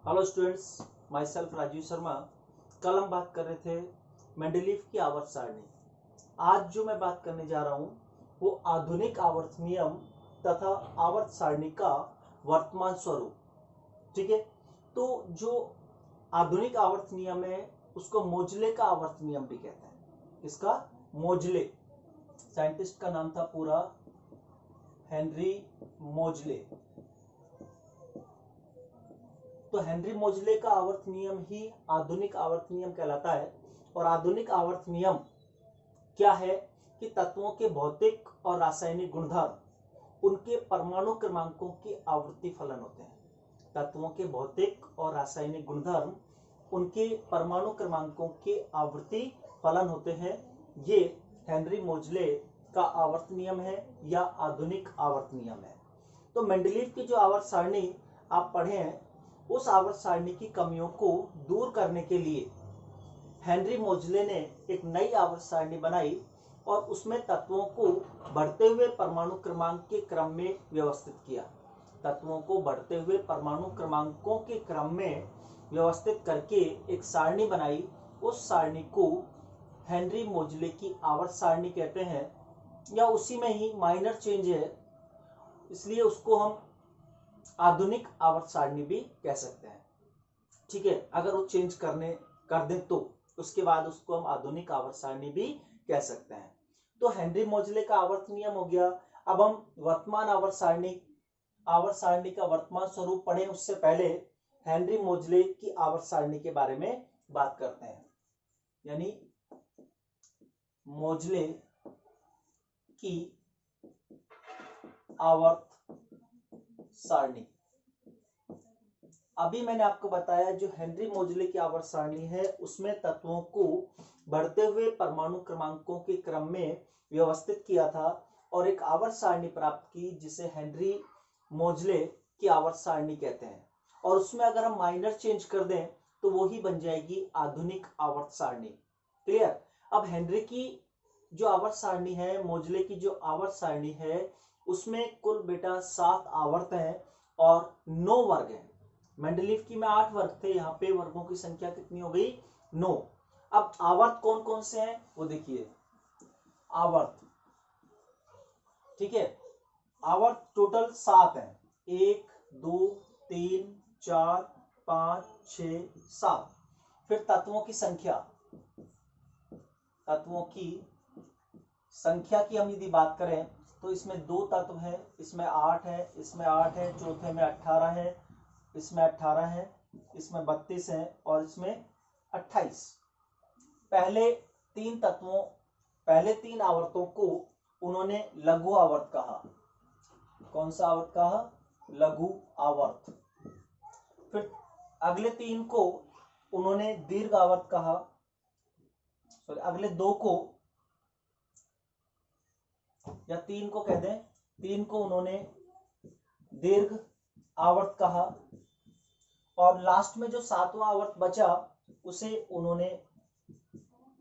Hello students, myself Rajiv Sharma. कल हम बात कर रहे थे मेंडलीव की आवर्त सारणी। आज जो मैं बात करने जा रहा हूँ वो आधुनिक आवर्त नियम तथा आवर्त सारणी का वर्तमान स्वरूप। ठीक है, तो जो आधुनिक आवर्त नियम है उसको मोजले का आवर्त नियम भी कहते हैं। इसका मोजले, साइंटिस्ट का नाम था पूरा हेनरी मोजले। तो हेनरी मोजले का आवर्त नियम ही आधुनिक आवर्त नियम कहलाता है। और आधुनिक आवर्त नियम क्या है कि तत्वों के भौतिक और रासायनिक गुणधर्म उनके परमाणु क्रमांकों की आवृत्ति फलन होते हैं। तत्वों के भौतिक और रासायनिक गुणधर्म उनके परमाणु क्रमांकों के आवृत्ति फलन होते हैं। ये हेनरी मोजले का आवर्त नियम है या आधुनिक आवर्त नियम है। तो मेंडलीव की जो आवर्त सारणी आप पढ़े हैं उस आवर्त सारणी की कमियों को दूर करने के लिए हेनरी मोजले ने एक नई आवर्त सारणी बनाई और उसमें तत्वों को बढ़ते हुए परमाणु क्रमांक के क्रम में व्यवस्थित किया। तत्वों को बढ़ते हुए परमाणु क्रमांकों के क्रम में व्यवस्थित करके एक सारणी बनाई। उस सारणी को हेनरी मोजले की आवर्त सारणी कहते हैं, या उसी में ही माइनर चेंज है इसलिए उसको हम आधुनिक आवर्त सारणी भी कह सकते हैं। ठीक है, अगर वो चेंज कर दें तो उसके बाद उसको हम आधुनिक आवर्त सारणी भी कह सकते हैं। तो हेनरी मोजले का आवर्त नियम हो गया। अब हम वर्तमान आवर्त सारणी का वर्तमान स्वरूप पढ़ें उससे पहले हेनरी मोजले की आवर्त सारणी के बारे में बात करते हैं, यानी मोजले की आवर्त सारणी। अभी मैंने आपको बताया जो हेनरी मोजले की आवर्त सारणी है उसमें तत्वों को बढ़ते हुए परमाणु क्रमांकों के क्रम में व्यवस्थित किया था और एक आवर्त सारणी प्राप्त की जिसे हेनरी मोजले की आवर्त सारणी कहते हैं। और उसमें अगर हम माइनर चेंज कर दें तो वो ही बन जाएगी आधुनिक आवर्त सारणी। क्लियर। अब हेनरी की जो आवर्त सारणी है, मोजले की जो आवर्त सारणी है, उसमें कुल बेटा 7 आवर्त हैं और 9 वर्ग हैं। मेंडलीव की में 8 वर्ग थे, यहाँ पे वर्गों की संख्या कितनी हो गई? 9। अब आवर्त कौन कौन से हैं वो देखिए। आवर्त, ठीक है, आवर्त टोटल 7 हैं। 1 2 3 4 5 6 7। फिर तत्वों की संख्या की हम यदि बात करें तो इसमें 2 तत्व हैं, इसमें 8 है, इसमें 8 है, चौथे में 18 है, इसमें 18 है, इसमें 32 है और इसमें 28। पहले 3 आवर्तों को उन्होंने लघु आवर्त कहा। कौन सा आवर्त कहा? लघु आवर्त। फिर अगले 3 को उन्होंने दीर्घ आवर्त कहा। सॉरी, अगले 2 को या 3 को कह दें, 3 को उन्होंने दीर्घ आवर्त कहा। और लास्ट में जो 7वां आवर्त बचा उसे उन्होंने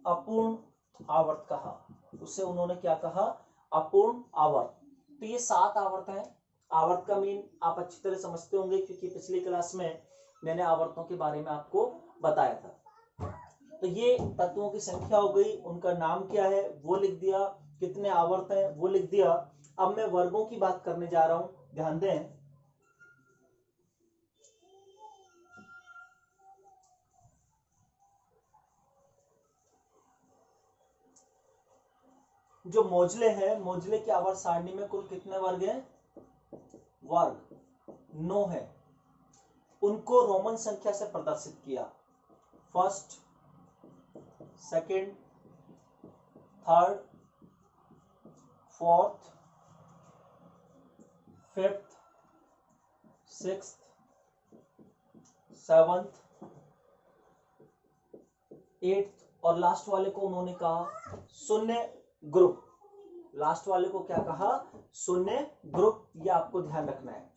अपूर्ण आवर्त कहा। उसे उन्होंने क्या कहा? अपूर्ण आवर्त। तो ये 7 आवर्त हैं। आवर्त का मीन आप अच्छी तरह समझते होंगे क्योंकि पिछली क्लास में मैंने आवर्तों के बारे में आपको बताया था। तो ये तत्वों की संख्या हो गई, उनका नाम क्या है वो लिख दिया, कितने आवर्त हैं वो लिख दिया। अब मैं वर्गों की बात करने जा रहा हूं, ध्यान दें। जो मोजले है, मोजले की आवर्त सारणी में कुल कितने वर्ग हैं? वर्ग 9 है। उनको रोमन संख्या से प्रदर्शित किया। First, second, third, fourth, fifth, sixth, seventh, eighth और लास्ट वाले को उन्होंने कहा शून्य ग्रुप। लास्ट वाले को क्या कहा? शून्य ग्रुप। ये आपको ध्यान रखना है,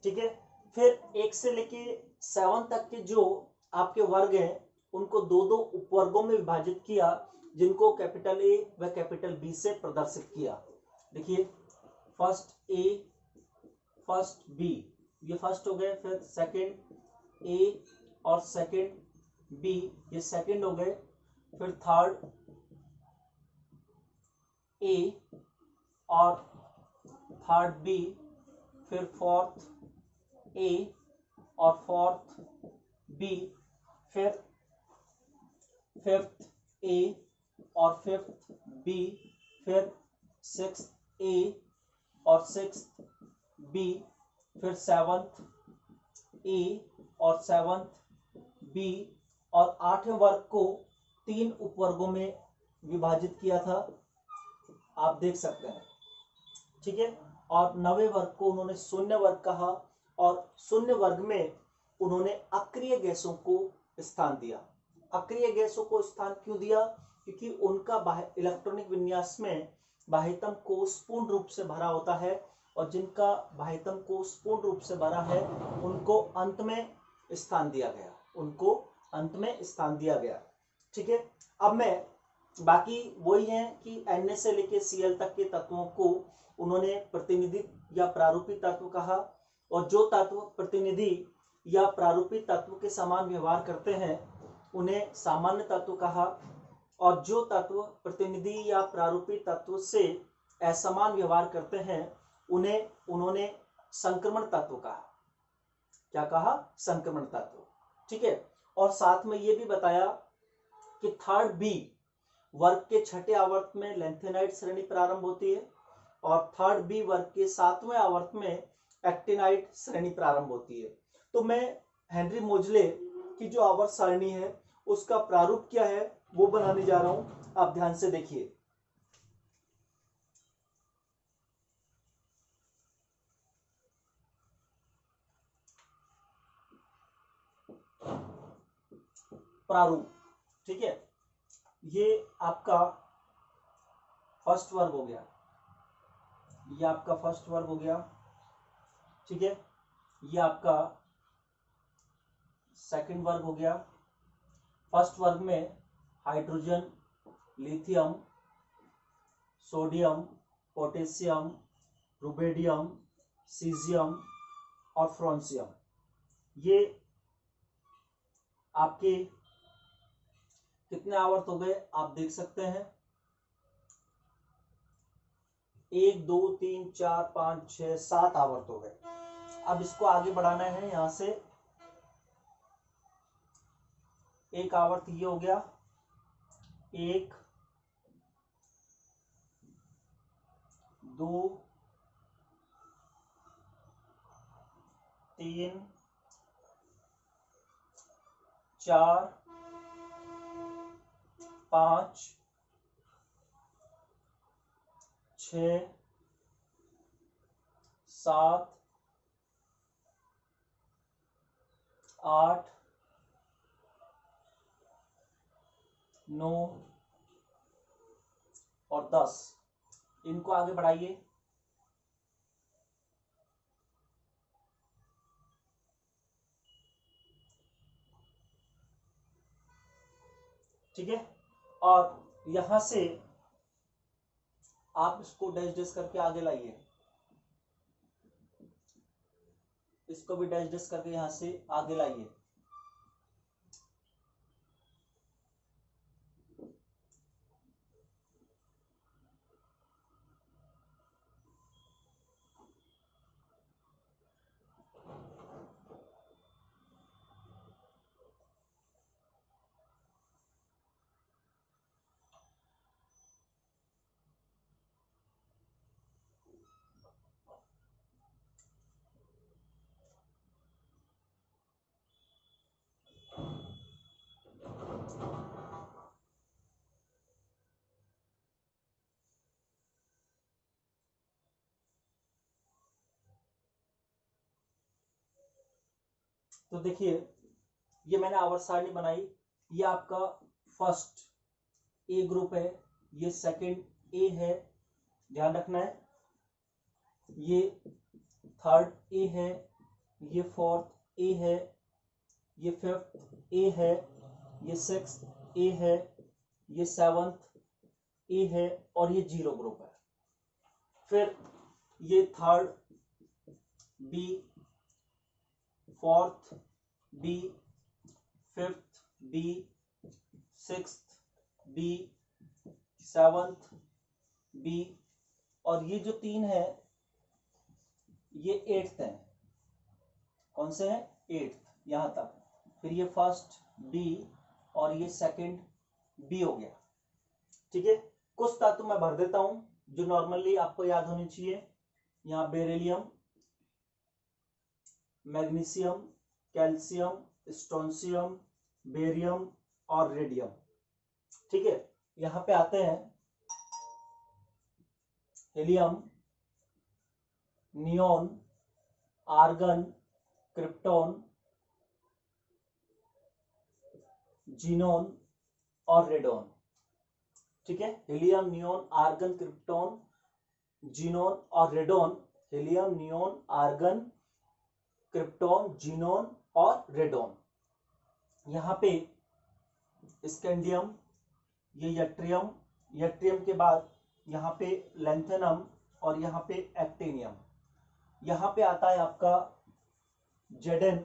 ठीक है। फिर 1 से लेके 7 तक के जो आपके वर्ग हैं उनको 2-2 उपवर्गों में विभाजित किया, जिनको कैपिटल ए व कैपिटल बी से प्रदर्शित किया। देखिए, फर्स्ट ए, फर्स्ट बी, ये फर्स्ट हो गए। फिर सेकंड, ए और सेकंड बी, ये सेकंड हो गए, फिर थर्ड ए और थर्ड बी, फिर फोर्थ ए और फोर्थ बी, फिर फिफ्थ ए और फिफ्थ बी, फिर सिक्स्थ ए और सिक्स्थ बी, फिर सेवंथ ए और सेवंथ बी, और 8वें वर्ग को 3 उपवर्गों में विभाजित किया था, आप देख सकते हैं, ठीक है। और 9वें वर्ग को उन्होंने शून्य वर्ग कहा, और शून्य वर्ग में उन्होंने अक्रिय गैसों को स्थान दिया। अक्रिय गैसों को स्थान क्यों दिया? क्योंकि उनका इलेक्ट्रॉनिक विन्यास में बाह्यतम कोश पूर्ण रूप से भरा होता है, और जिनका बाह्यतम कोश पूर्ण रूप से भरा है उनको अंत में स्थान दिया गया, उनको अंत में स्थान दिया गया, ठीक है। अब मैं बाकी वही है कि Na से लेके Cl तक के तत्वों को उन्होंने प्रतिनिधि या प्रारूपी तत्व कहा, और जो तत्व प्रतिनिधि या प्रारूपी तत्व के समान व्यवहार करते हैं उन्हें सामान्य तत्व कहा, और जो तत्व प्रतिनिधि या प्रारूपी तत्व से असमान व्यवहार करते हैं उन्हें उन्होंने संक्रमण तत्व कहा। क्या कहा? संक्रमण तत्व, ठीक है। और साथ में ये भी बताया कि थर्ड बी वर्ग के छठे आवर्त में लैंथेनाइड श्रेणी प्रारंभ होती है, और थर्ड बी वर्ग के 7वें आवर्त में एक्टिनाइड श्रेणी प्रारंभ होती है। तो मैं हेनरी मोजले की जो आवर्त सारणी है उसका प्रारूप क्या है वो बनाने जा रहा हूं, आप ध्यान से देखिए। प्रारूप, ठीक है। ये आपका फर्स्ट वर्ग हो गया, ये आपका फर्स्ट वर्ग हो गया, ठीक है। ये आपका सेकंड वर्ग हो गया। फर्स्ट वर्ग में hydrogen, lithium, sodium, potassium, rubidium, caesium और फ्रांसियम, ये आपके कितने आवर्त हो गए आप देख सकते हैं, 1 2 3 4 5 6 7 आवर्त हो गए। अब इसको आगे बढ़ाना है, यहां से एक आवर्त ये हो गया, 1 2 3 4 5 6 7 8 9 और 10, इनको आगे बढ़ाइए। ठीक है, और यहां से आप इसको डैश डैश करके आगे लाइए, इसको भी डैश डैश करके यहां से आगे लाइए। तो देखिए, ये मैंने आवर्त सारणी बनाई, ये आपका फर्स्ट ए ग्रुप है, ये सेकंड ए है, ध्यान रखना है, ये थर्ड ए है, ये फोर्थ ए है, ये फिफ्थ ए है, ये सिक्स्थ ए है, ये सेवंथ ए है, और ये जीरो ग्रुप है। फिर ये third B, fourth B, fifth B, sixth B, seventh B, और ये जो 3 है ये 8th है। कौन से है? 8th, यहां तक। फिर ये फर्स्ट बी और ये सेकंड बी हो गया। ठीक है, कुछ तत्व मैं भर देता हूं जो नॉर्मली आपको याद होनी चाहिए। यहाँ beryllium, magnesium, calcium, strontium, barium और रेडियम। ठीक है, यहां पे आते हैं helium, neon, argon, krypton, xenon और रेडोन। ठीक है, helium, neon, argon, krypton, xenon और radon. Helium, neon, argon, krypton, xenon और रेडोन। यहां पे स्कैंडियम, ये यट्रियम, यट्रियम के बाद यहाँ पे लैंथेनम और यहाँ पे एक्टिनियम। यहाँ पे आता है आपका जेडन।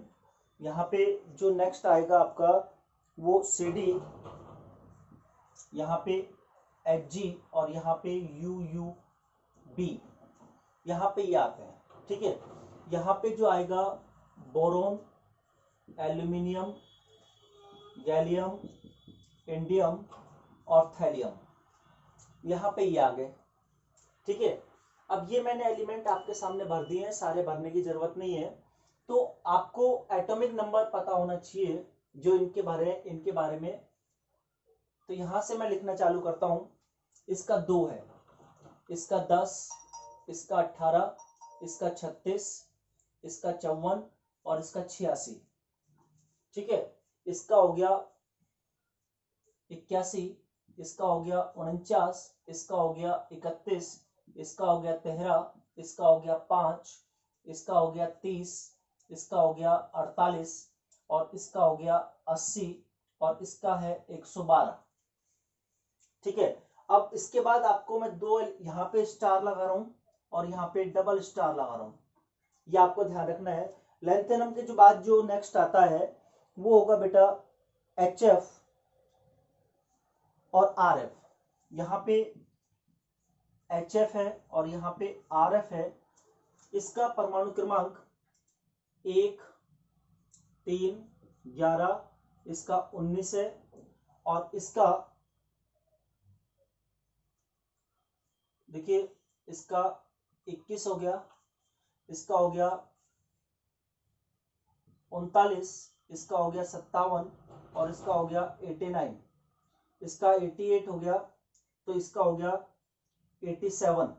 यहाँ पे जो नेक्स्ट आएगा आपका वो सीडी, यहाँ पे एच और यहाँ पे बी, यहाँ पे ये आते हैं। ठीक है, यहाँ पे जो आएगा बोरोन, एल्यूमिनियम, गैलियम, इंडियम और थैलियम, यहाँ पे ये आ गए। ठीक है, अब ये मैंने एलिमेंट आपके सामने भर दिए हैं, सारे भरने की जरूरत नहीं है। तो आपको एटॉमिक नंबर पता होना चाहिए जो इनके बारे में। तो यहां से मैं लिखना चालू करता हूं। इसका 2 है, इसका 10, इसका 18, इसका 36, इसका 54 और इसका 86। ठीक है, इसका हो गया 81, इसका हो गया 49, इसका हो गया 31, इसका हो गया 13, इसका हो गया 5, इसका हो गया 30, इसका हो गया 48 और इसका हो गया 80 और इसका है 112। ठीक है, अब इसके बाद आपको मैं 2 यहाँ पे स्टार लगा रहा हूं और यहाँ पे डबल स्टार लगा रहा हूं, ये आपको ध्यान रखना है। लैंथेनम के जो बाद जो नेक्स्ट आता है वो होगा बेटा HF और RF। यहाँ पे HF है और यहाँ पे RF है। इसका परमाणु क्रमांक 1, 3, 11, इसका 19 है और इसका देखिए इसका 21 हो गया, इसका हो गया 39, इसका हो गया 57 और इसका हो गया 89, इसका 88 हो गया, तो इसका हो गया 87,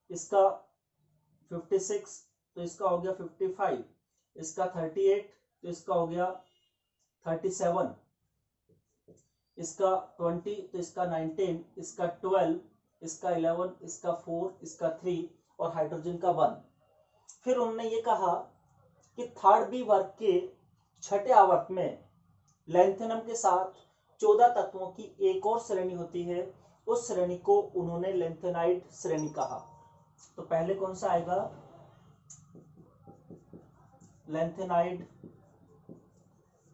इसका 56, तो इसका हो गया 55, इसका 38, तो इसका हो गया 37, इसका 20, तो इसका 19, इसका 12, इसका 11, इसका 4, इसका 3 और हाइड्रोजन का 1। फिर उन्होंने ये कहा कि थर्ड बी वर्ग के छठे आवर्त में लैंथेनम के साथ 14 तत्वों की एक और श्रेणी होती है, उस श्रेणी को उन्होंने लैंथेनाइड श्रेणी कहा। तो पहले कौन सा आएगा? लैंथेनाइड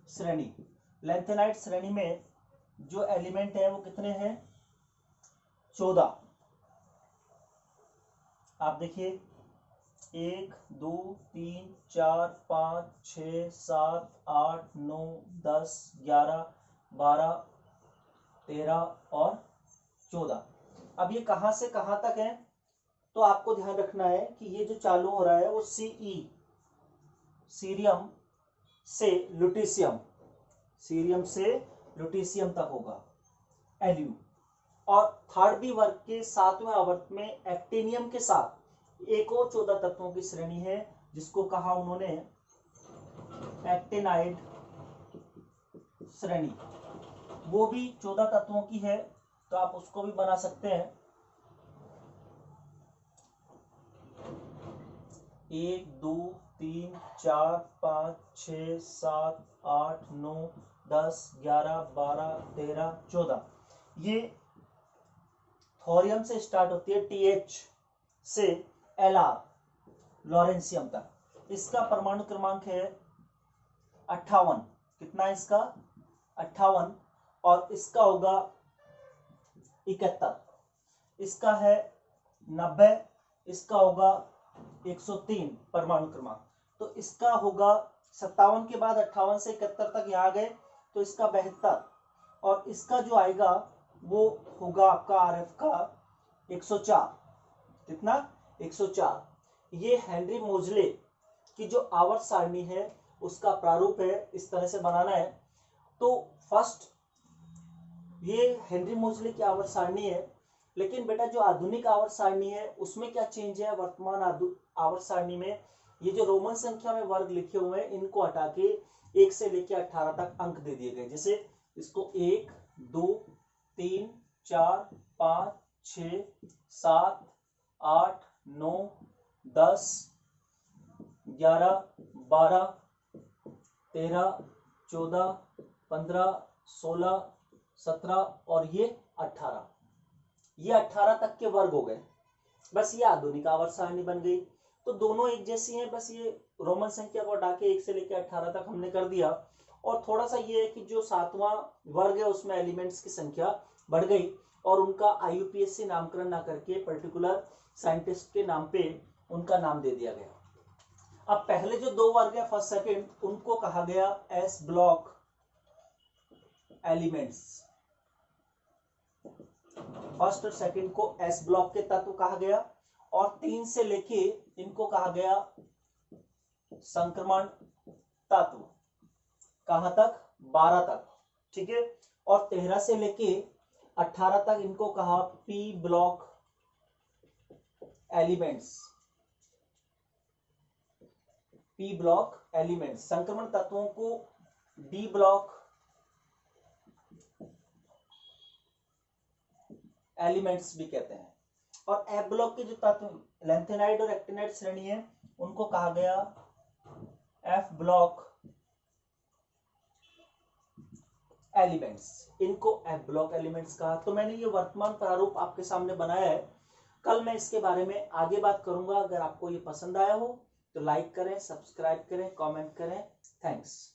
श्रेणी। लैंथेनाइड श्रेणी में जो एलिमेंट है वो कितने हैं? 14। आप देखिए 1, 2, 3, 4, 5, 6, 7, 8, 9, 10, 11, 12, 13 और 14। अब ये कहां से कहां तक है? तो आपको ध्यान रखना है कि ये जो चालू हो रहा है वो सीरियम से लुटीशियम, सीरियम से लुटीशियम तक होगा, एल्यू। और थर्ड बी वर्ग के 7वें आवर्त में एक्टिनियम के साथ एक और 14 तत्वों की श्रेणी है जिसको कहा उन्होंने एक्टिनाइड श्रेणी। वो भी 14 तत्वों की है, तो आप उसको भी बना सकते हैं। 1, 2, 3, 4, 5, 6, 7, 8, 9, 10, 11, 12, 13, 14। ये थोरियम से स्टार्ट होती है, TH से LR लॉरेंसियम तक। इसका परमाणु क्रमांक है 58, कितना है इसका 58, और इसका होगा 71, इसका है 90, इसका होगा 103 परमाणु क्रमांक। तो इसका होगा 57 के बाद 58 से 71 तक यहाँ गए तो इसका 72, और इसका जो आएगा वो होगा आपका RF का 104, कितना 104। ये हेनरी मोजले की जो आवर्त सारणी है उसका प्रारूप है, इस तरह से बनाना है। तो फर्स्ट ये हेनरी मोजले की आवर्त सारणी है, लेकिन बेटा जो आधुनिक आवर्त सारणी है उसमें क्या चेंज है, वर्तमान आवर्त सारणी में ये जो रोमन संख्या में वर्ग लिखे हुए हैं इनको हटा के 1 से लेकर 18 तक अंक दे दिए गए। जैसे इसको 1 2 3 4 5 6 7 8 9 10 11 12 13 14 15 16 17 और ये 18, ये 18 तक के वर्ग हो गए। बस ये आधुनिक आवर्त सारणी बन गई। तो दोनों एक जैसी हैं, बस ये रोमन संख्या को हटा के 1 से लेकर 18 तक हमने कर दिया। और थोड़ा सा ये है कि जो 7वां वर्ग है उसमें एलिमेंट्स की संख्या बढ़ गई और उनका IUPAC नामकरण ना करके पर्टिकुलर साइंटिस्ट के नाम पे उनका नाम दे दिया गया। अब पहले जो 2 वर्ग है फर्स्ट सेकंड, उनको कहा गया S ब्लॉक एलिमेंट्स। फर्स्ट और सेकंड को S ब्लॉक के तत्व कहा गया, और 3 से लेके इनको कहा गया संक्रमण तत्व। कहां तक 12 तक, ठीक है। और 13 से लेके 18 तक इनको कहा P block elements. P block elements. संक्रमण तत्वों को D ब्लॉक एलिमेंट्स भी कहते हैं। और F ब्लॉक के जो तत्व लैंथेनाइड और एक्टिनाइड श्रेणी है उनको कहा गया F ब्लॉक एलिमेंट्स। इनको F ब्लॉक एलिमेंट्स कहा। तो मैंने ये वर्तमान प्रारूप आपके सामने बनाया है। कल मैं इसके बारे में आगे बात करूंगा। अगर आपको ये पसंद आया हो तो लाइक करें, सब्सक्राइब करें, कमेंट करें। थैंक्स।